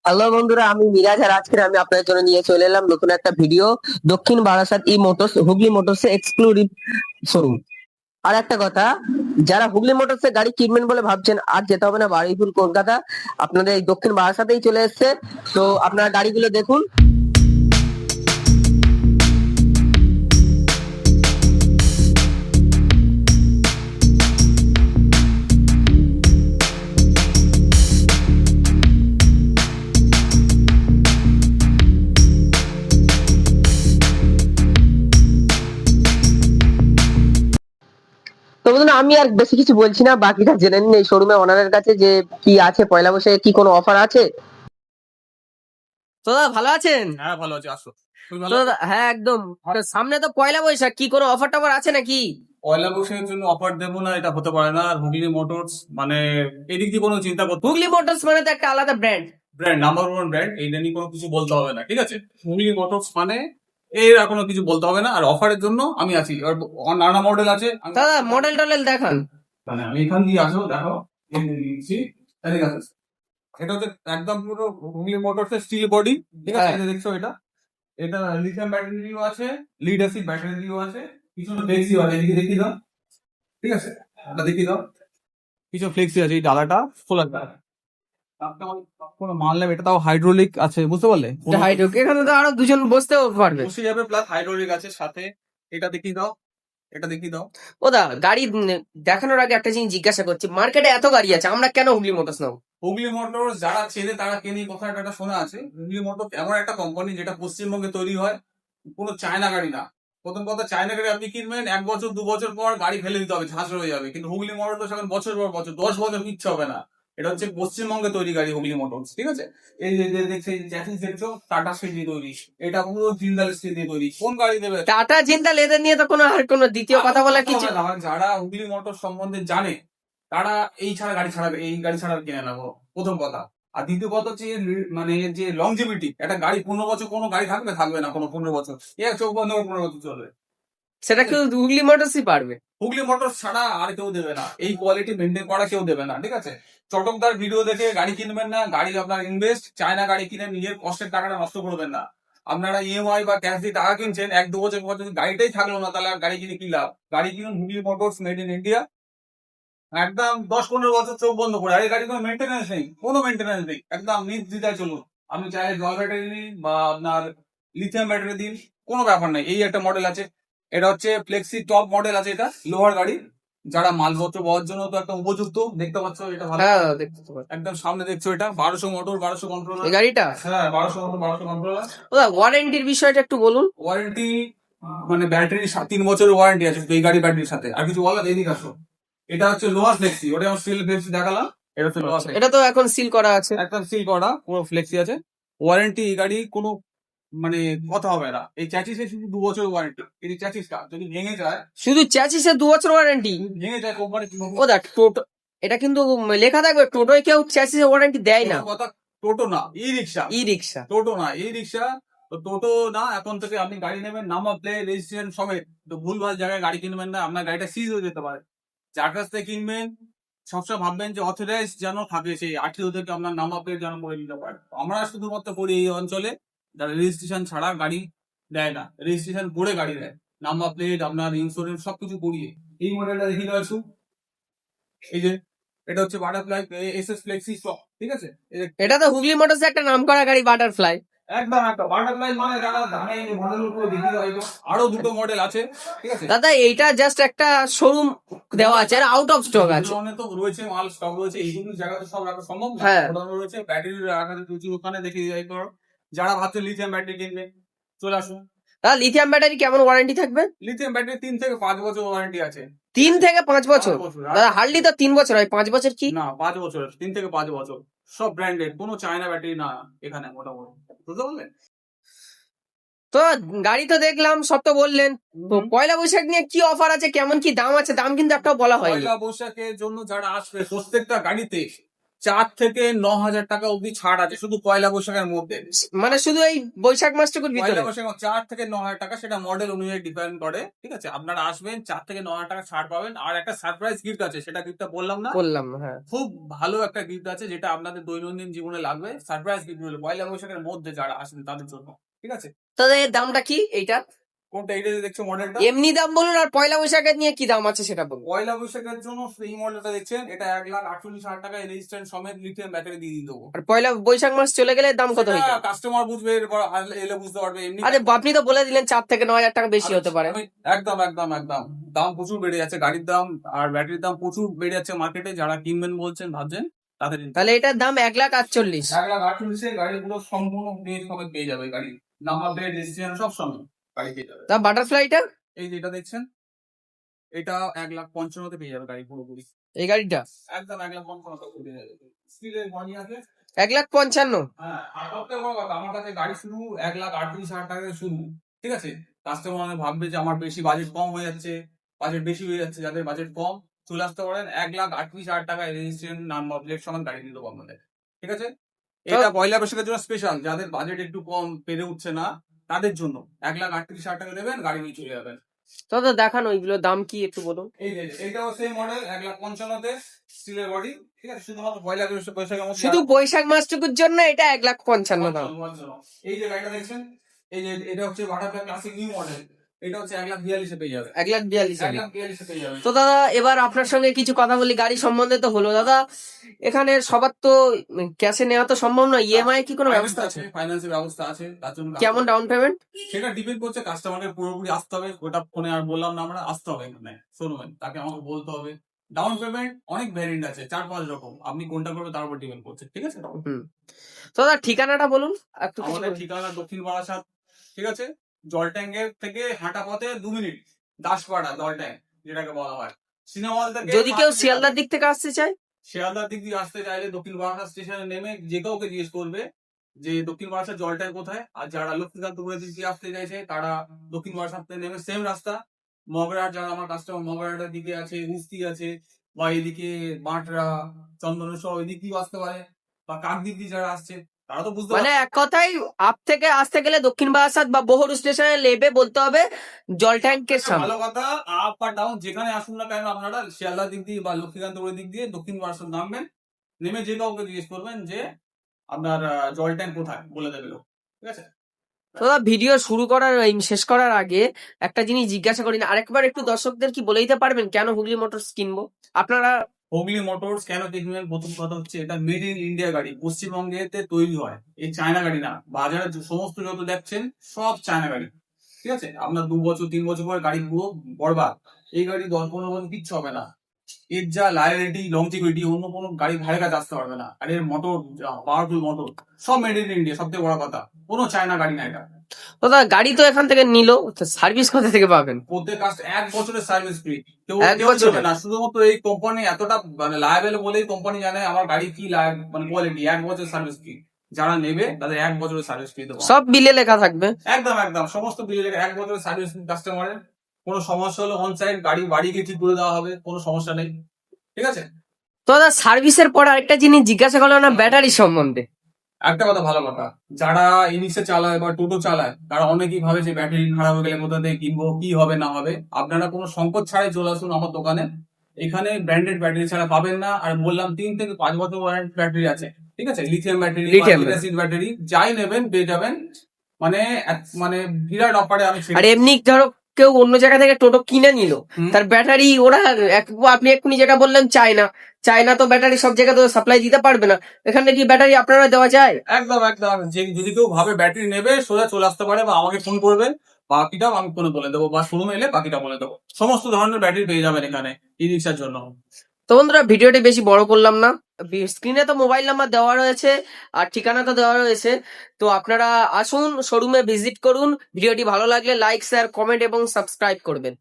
Hello বন্ধুরা, আমি মিরাজ আর আজকে আমি আপনাদের জন্য নিয়ে চলে এলাম নতুন একটা video. Dakshin Barasat E motors Hooghly motors exclusive showroom. আর একটা কথা, যারা হুগলি মোটরসে গাড়ি কিনবেন বলে ভাবছেন, আর যেতে হবে না বারুইপুর কলকাতা, আপনাদের এই দক্ষিণ বারাসাতেই চলে এসছে। তো আপনারা গাড়িগুলো দেখুন। তো বন্ধুরা, আমি আর বেশি কিছু বলছি না, বাকিটা জেনে নিন এই শোরুমে ওনারের কাছে যে কি আছে, পয়লা বৈশাখে কি কোনো অফার আছে। তো দাদা ভালো আছেন? হ্যাঁ, ভালো আছি। আসো। তুমি তো ভালো আছো? দাদা, হ্যাঁ একদম। তো সামনে তো পয়লা বৈশাখ, কি কোনো অফার টফার আছে নাকি? পয়লা বৈশাখের জন্য অফার দেবো না, এটা হতে পারে না। আর হুগলি মোটরস মানে এদিক দিয়ে কোনো চিন্তা করতে হুগলি মোটরস মানে তো একটা আলাদা brand. Brand, number one brand, এইটা নিয়ে কোনো কিছু বলতে হবে না, ঠিক আছে? হুগলি মোটরস মানে এর আর কোনো কিছু বলতে হবে না। আর অফারের জন্য আমি আছি। আর নানা মডেল আছে। দাদা মডেল টডেল দেখান। মানে আমি এখান দিয়ে আসো, দেখো। এই যে দিচ্ছি। এদিকে আসো। এটা হচ্ছে একদম পুরো হুগলি মোটরস এর স্টিল বডি, ঠিক আছে? হ্যাঁ। এই যে দেখছো এটা, এটা লিথিয়াম ব্যাটারি দিয়েও আছে, লিড অ্যাসিড ব্যাটারি দিয়েও আছে, পিছনে ফ্লেক্সি আছে। এদিকে দেখিয়ে দাও, ঠিক আছে? এটা দেখিয়ে দাও, কিছু ফ্লেক্সি আছে। এই ডালাটা খোলা ডালা, কোনো মাল নেবে। এটা তাও হাইড্রোলিক আছে, বুঝতে পারলে? হাইড্রোক, এখানে তো আরো দুজন বসতেও পারবে। বসে যাবে, প্লাস হাইড্রোলিক আছে সাথে। এটা দেখিয়ে দাও, এটা দেখিয়ে দাও। ও দা, গাড়ি দেখানোর আগে একটা জিনিস জিজ্ঞাসা করছি, মার্কেটে এত গাড়ি আছে, আমরা কেন হুগলি মোটরস নাও? হুগলি মোটরস যারা চেনে তারা কেনে, কথা একটা শোনা আছে। হুগলি মোটর এমন একটা কোম্পানি যেটা পশ্চিমবঙ্গে তৈরি হয়, কোনো চায়না গাড়ি না। প্রথম কথা, চায়না গাড়ি আপনি কিনবেন 1 বছর 2 বছর পর গাড়ি ফেলে দিতে হবে, ঝাঁস হয়ে যাবে। কিন্তু হুগলি মোটরস এখন বছর পর বছর, 10 বছর কিচ্ছু হবে না। এটা হচ্ছে পশ্চিমবঙ্গে তৈরি গাড়ি, হুগলি মোটরস, ঠিক আছে? এই যে দেখছো, এই চ্যাসিস দেখছো, টাটা স্টিল দিয়ে তৈরি। এটা পুরো জিন্দাল স্টিল দিয়ে তৈরি। কোন গাড়ি দেবে? টাটা জিন্দাল এদের নিয়ে তো কোনো আর কোনো দ্বিতীয় কথা বলার কিছু। হবে না। যারা হুগলি মোটর সম্বন্ধে জানে তারা এই ছাড়া গাড়ি ছাড়া, এই গাড়ি ছাড়া আর কিনে নেবো, প্রথম কথা। আর দ্বিতীয় কথা হচ্ছে মানে এর যে লংজিভিটি, একটা গাড়ি 15 বছর, কোনো গাড়ি থাকবে থাকবে না কোনো 15 বছর। চোখ বন্ধ করে 15 বছর চলবে। সেটা কেউ হুগলি মোটরসই পারবে। হুগলি মোটর ছাড়া আর কেউ দেবে না, এই কোয়ালিটি মেনটেন করা কেউ দেবে না, ঠিক আছে? চটকদার ভিডিও দেখে গাড়ি কিনবেন না। গাড়ি আপনার ইনভেস্ট, চায়না গাড়ি কিনে নিজের কষ্টের টাকাটা নষ্ট করবেন না। আপনারা ইএমআই বা ক্যাশ দিয়ে টাকা কিনছেন, 1 2 বছর পর যদি গাড়িটাই থাকলো না, তাহলে আর গাড়ি কিনে কি লাভ? গাড়ি কিনুন Hooghly motors, made in India. একদম 10 15 বছর চোখ বন্ধ করে। আর এই গাড়ি কোনো মেনটেন্যান্স নেই, কোনো মেনটেন্যান্স নেই, একদম নির্দ্বিধায় চলুন। আপনি চাইলে জল ব্যাটারি দিন বা আপনার লিথিয়াম ব্যাটারি দিন, কোনো ব্যাপার নেই। এই একটা মডেল আছে, এটা হচ্ছে ফ্লেক্সি টপ মডেল আছে। এটা লোহার গাড়ি, যারা মালপত্র বওয়ার জন্য তো একটা উপযুক্ত। দেখতে পাচ্ছ এটা ভালো, হ্যাঁ দেখতে তো পাচ্ছি। একদম সামনে দেখছো, এটা 1200 মোটর, 1200 কন্ট্রোল। এই গাড়িটা, হ্যাঁ, 1200 মোটর, 1200 কন্ট্রোল। ও দা ওয়ারেন্টির বিষয়টা একটু বলুন। ওয়ারেন্টি মানে ব্যাটারি 3 বছরের ওয়ারেন্টি আছে এই গাড়ি ব্যাটারির সাথে। আর কিছু বলার? এদিকে আসো। এটা হচ্ছে লোহার ফ্লেক্সি, ওটা আমার স্টিল ফ্লেক্সি দেখালাম। এটা হচ্ছে লোহার ফ্লেক্সি, এটা তো এখন সিল করা আছে। একদম সিল করা, পুরো ফ্লেক্সি আছে। ওয়ারেন্টি এই গাড়ি কোনো মানে কথা হবে না। এই চ্যাচিসে শুধু 2 বছর ওয়ারেন্টি। এই চ্যাচিসটা যদি ভেঙে যায়, শুধু চ্যাসিসে 2 বছর ওয়ারেন্টি? ভেঙে যায় কোম্পানি। ও দা টোটো, এটা কিন্তু লেখা থাকবে টোটোয় কেউ চ্যাসিসে ওয়ারেন্টি দেয় না। কথা, টোটো না, ই রিক্সা। ই রিক্সা। টোটো না, ই রিক্সা। তো টোটো না, এখন থেকে আপনি গাড়ি নেবেন নাম্বার প্লেট রেজিস্ট্রেশন সমেত। তো ভুলভাল জায়গায় গাড়ি কিনবেন না, আপনার গাড়িটা সিজ হয়ে যেতে পারে। যার কাছ থেকে কিনবেন সবসময় ভাববেন যে অথরাইজ যেন থাকে, সেই আরটিও থেকে আপনার নাম্বার প্লেট যেন করে নিতে পারে। আমরা শুধুমাত্র করি এই অঞ্চলে, যারা রেজিস্ট্রেশন ছাড়া গাড়ি দেয় না, রেজিস্ট্রেশন করে গাড়ি দেয়, নাম্বার প্লেট আপনার ইন্স্যুরেন্স সবকিছু করিয়ে। এই মডেলটা দেখিয়ে দেওয়া। এই যে এটা হচ্ছে বাটারফ্লাই এসএস ফ্লেক্সি স্টক, ঠিক আছে? এটা তো হুগলি মোটরস একটা নাম করা গাড়ি, বাটারফ্লাই। একদম একটা বাটারফ্লাই মানে যারা দামে মডেল উপরে দেখি আরো দুটো মডেল আছে, ঠিক আছে? দাদা এইটা জাস্ট একটা শোরুম দেওয়া আছে, আর আউট অফ স্টক আছে। অনেক তো রয়েছে, মাল স্টক রয়েছে, এইগুলো জায়গাতে সব রাখা সম্ভব না। হ্যাঁ। ওখানে রয়েছে ব্যাটারি রাখা রয়েছে, ওখানে দেখে যাই করো। যারা ভাবছে লিথিয়াম ব্যাটারি কিনবে, চলে আসুন। দাদা লিথিয়াম ব্যাটারি কেমন ওয়ারেন্টি থাকবে? লিথিয়াম ব্যাটারি 3 থেকে 5 বছর ওয়ারেন্টি আছে। 3 থেকে 5 বছর? 5 বছর। দাদা হার্ডলি তো 3 বছর হয়, 5 বছর কি? না, 5 বছর, 3 থেকে 5 বছর। সব ব্র্যান্ডেড, কোনো চায়না ব্যাটারি না এখানে মোটামুটি, বুঝতে পারলেন? তো গাড়ি তো দেখলাম, সব তো বললেন। তো পয়লা বৈশাখ নিয়ে কি অফার আছে, কেমন কি দাম আছে? দাম কিন্তু একটাও বলা হয়নি। পয়লা বৈশাখের জন্য যারা আসবে প্রত্যেকটা গাড়িতে 4 থেকে 9,000 টাকা অবধি ছাড় আছে শুধু পয়লা বৈশাখের মধ্যে। মানে শুধু এই বৈশাখ মাসটুকুর ভিতরে? পয়লা বৈশাখ 4 থেকে 9,000 টাকা, সেটা মডেল অনুযায়ী ডিপেন্ড করে, ঠিক আছে? আপনারা আসবেন, 4 থেকে 9,000 টাকা ছাড় পাবেন। আর একটা সারপ্রাইজ গিফট আছে, সেটা গিফটটা বললাম না? বললাম, হ্যাঁ। খুব ভালো একটা গিফট আছে যেটা আপনাদের দৈনন্দিন জীবনে লাগবে। সারপ্রাইজ গিফট হলো পয়লা বৈশাখের মধ্যে যারা আসেন তাদের জন্য, ঠিক আছে? তাহলে এর দামটা কি এইটা? কোনটা? এইটা যে দেখছো মডেলটা, এমনি দাম বলুন, আর পয়লা বৈশাখের নিয়ে কি দাম আছে সেটা বলুন। পয়লা বৈশাখের জন্য এই মডেলটা দেখছেন, এটা 1,48,000 টাকায় রেজিস্ট্যান্ট সমেত লিথিয়াম ব্যাটারি দিয়ে দিয়ে দেবো। আর পয়লা বৈশাখ মাস চলে গেলে দাম কত হয়ে যাবে? কাস্টমার বুঝবে, এরপর এলে বুঝতে পারবে। এমনি আরে আপনি তো বলে দিলেন 4 থেকে 9,000 টাকা বেশি হতে পারে। একদম একদম একদম দাম প্রচুর বেড়ে যাচ্ছে, গাড়ির দাম আর ব্যাটারির দাম প্রচুর বেড়ে যাচ্ছে মার্কেটে। যারা কিনবেন বলছেন ভাবছেন তাদের তাহলে এটার দাম 1,48,000। 1,48,000 গাড়িগুলো সম্পূর্ণ ডেট সমেত পেয়ে যাবে। গাড়ি নাম্বার প্লেট রেজিস্ট্রেশন সব সঙ্গে গাড়ি পেয়ে যাবে। তা বাটারফ্লাইটা? এই যে এটা দেখছেন, এটা 1,55,000 পেয়ে যাবে গাড়ি পুরোপুরি। এই গাড়িটা একদম 1,55,000 পেয়ে যাবে। স্টিলের বডি আছে। 1,55,000? হ্যাঁ, আর সবথেকে বড় কথা, আমার কাছে গাড়ি শুরু 1,38,000 টাকা থেকে শুরু, ঠিক আছে? কাস্টমার ভাববে যে আমার বেশি বাজেট কম হয়ে যাচ্ছে, বাজেট বেশি হয়ে যাচ্ছে। যাদের বাজেট কম চলে আসতে পারেন, 1,38,000 টাকায় রেজিস্ট্রেশন নাম্বার প্লেট সমান গাড়ি দিয়ে দেবো আপনাদের, ঠিক আছে? এটা পয়লা বৈশাখের জন্য স্পেশাল। যাদের বাজেট একটু কম, পেরে উঠছে না, তাদের জন্য 1,38,000 টাকা দেবেন, গাড়ি নিয়ে চলে যাবেন। তো দেখানো ওইগুলো দাম কি একটু বলুন। এই যে এইটাও সেই মডেল, 1,55,000 স্টিলের বডি, ঠিক আছে? শুধুমাত্র পয়লা বৈশাখের মধ্যে। শুধু বৈশাখ মাসটুকুর জন্য এটা 1,55,000 দাম। এই যে গাড়িটা দেখছেন, এই যে এটা হচ্ছে বাটারফ্লাই ক্লাসিক নিউ মডেল, এটা হচ্ছে 1,42,000 পেয়ে যাবে। 1,42,000। 1,42,000 পেয়ে যাবে। তো দাদা এবার আপনার সঙ্গে কিছু কথা বলি গাড়ি সম্বন্ধে। তো হলো দাদা, এখানে সবার তো ক্যাশে নেওয়া তো সম্ভব নয়, ইএমআই কি কোনো ব্যবস্থা আছে? ফাইন্যান্সের ব্যবস্থা আছে, তার জন্য কেমন ডাউন পেমেন্ট? সেটা ডিপেন্ড করছে কাস্টমারকে পুরোপুরি আসতে হবে। ওটা ফোনে আর বললাম না, আমরা আসতে হবে এখানে শোরুমে, তাকে আমাকে বলতে হবে। ডাউন পেমেন্ট অনেক ভ্যারিয়েন্ট আছে, 4-5 রকম। আপনি কোনটা করবে তার উপর ডিপেন্ড করছে, ঠিক আছে? তো দাদা ঠিকানাটা বলুন একটু। আমাদের ঠিকানা দক্ষিণ বারাসাত, ঠিক আছে? জল ট্যাঙ্কের থেকে হাঁটা পথে 2 মিনিট, দাসপাড়া জল ট্যাঙ্ক যেটাকে বলা হয়। সিনেমা হল থেকে যদি কেউ শিয়ালদার দিক থেকে আসতে চায়? শিয়ালদার দিক দিয়ে আসতে চাইলে দক্ষিণ বারাসাত স্টেশনে নেমে যে কাউকে জিজ্ঞেস করবে যে দক্ষিণ বারাসাত জল ট্যাঙ্ক কোথায়। আর যারা লক্ষ্মীকান্তপুরের দিক দিয়ে আসতে চাইছে তারা দক্ষিণ বারাসাত থেকে নেমে সেম রাস্তা মগরাহাট, যারা আমার কাস্টমার মগরাহাটের দিকে আছে, উস্তি আছে, বা এদিকে বাঁটরা, চন্দনেশ্বর, ওই দিক দিয়েও আসতে পারে। বা কাকদ্বীপ দিয়ে যারা আসছে তারা তো বুঝতে মানে এক কথায় আপ থেকে আসতে গেলে দক্ষিণ বারাসাত বা বহরু স্টেশনে নেবে বলতে হবে জল ট্যাঙ্কের সামনে। ভালো কথা। আপ আর ডাউন যেখানে আসুন না কেন আপনারা, শিয়ালদার দিক দিয়ে বা লক্ষ্মীকান্তপুরের দিক দিয়ে দক্ষিণ বারাসাত নামবেন, নেমে যে কাউকে জিজ্ঞেস করবেন যে আপনার জল ট্যাঙ্ক কোথায়, বলে দেবে লোক, ঠিক আছে? দাদা ভিডিও শুরু করার শেষ করার আগে একটা জিনিস জিজ্ঞাসা করি না, আরেকবার একটু দর্শকদের কি বলে দিতে পারবেন কেন হুগলি মোটরস কিনবো? আপনারা হুগলি মোটরস কেন কিনবেন? প্রথম কথা হচ্ছে এটা মেড ইন ইন্ডিয়া গাড়ি, পশ্চিমবঙ্গেতে তৈরি হয়। এই চায়না গাড়ি না। বাজারে সমস্ত যত দেখছেন সব চায়না গাড়ি, ঠিক আছে? আপনার 2 বছর 3 বছর পরে গাড়ি পুরো বরবাদ। এই গাড়ি 10-15 বছর কিচ্ছু হবে না। এর যা লাইবিলিটি, লংজিভিটি অন্য কোনো গাড়ি ধারে কাছে আসতে পারবে না। আর এর মোটর, পাওয়ারফুল মোটর, সব মেড ইন ইন্ডিয়া। সবথেকে বড় কথা, কোনো চায়না গাড়ি না এটা। দাদা গাড়ি তো এখান থেকে নিল, সার্ভিস কোথা থেকে পাবেন? প্রত্যেক কাস্ট 1 বছরের সার্ভিস ফ্রি। কেউ 1 কেউ বছরের? দেবে না। শুধুমাত্র এই কোম্পানি এতটা মানে লায়াবেল বলেই কোম্পানি জানে আমার গাড়ি কি মানে কোয়ালিটি। 1 বছরের সার্ভিস ফ্রি। যারা নেবে তাদের 1 বছরের সার্ভিস ফ্রি দেবো। সব বিলে লেখা থাকবে? একদম একদম সমস্ত বিলে 1 বছরের সার্ভিস কাস্টমারের। কোনো সমস্যা হলে অন সাইড গাড়ি বাড়ি গিয়ে ঠিক করে দেওয়া হবে, কোনো সমস্যা নেই, ঠিক আছে? তো দাদা সার্ভিসের পর আরেকটা জিনিস জিজ্ঞাসা করলো না ব্যাটারি সম্বন্ধে। একটা কথা, ভালো কথা, যারা ইনিক্সে চালায় বা টোটো চালায় তারা অনেকেই ভাবে যে ব্যাটারি খারাপ হয়ে গেলে কোথা থেকে কিনবো, কি হবে না হবে। আপনারা কোনো সংকট ছাড়াই চলে আসুন আমার দোকানে। এখানে ব্র্যান্ডেড ব্যাটারি ছাড়া পাবেন না। আর বললাম 3 থেকে 5 বছর ওয়ারেন্টি ব্যাটারি আছে, ঠিক আছে? Lithium battery, Lithium acid battery, যাই নেবেন পেয়ে যাবেন। মানে মানে বিরাট অফারে আমি আর এমনি ধরো কেউ অন্য জায়গা থেকে টোটো কিনে নিল, হুম। তার ব্যাটারি ওরা আপনি এক্ষুনি যেটা বললেন চায়না তো ব্যাটারি সব জায়গায় তো সাপ্লাই দিতে পারবে না, এখানে কি ব্যাটারি আপনারা দেওয়া যায়? একদম একদম যদি কেউ ভাবে ব্যাটারি নেবে সোজা চলে আসতে পারে, বা আমাকে ফোন করবে, বাকিটাও আমি ফোনে বলে দেবো, বা শোরুমে এলে বাকিটা বলে দেবো। সমস্ত ধরনের ব্যাটারি পেয়ে যাবেন এখানে ই রিক্সার জন্য। তো বন্ধুরা ভিডিওটি বেশি বড় করলাম না, স্ক্রিনে তো মোবাইল নাম্বার দেওয়া রয়েছে আর ঠিকানা তো দেওয়া রয়েছে। তো আপনারা আসুন শোরুমে ভিজিট করুন। ভিডিওটি ভালো লাগলে লাইক শেয়ার কমেন্ট এবং সাবস্ক্রাইব করবেন।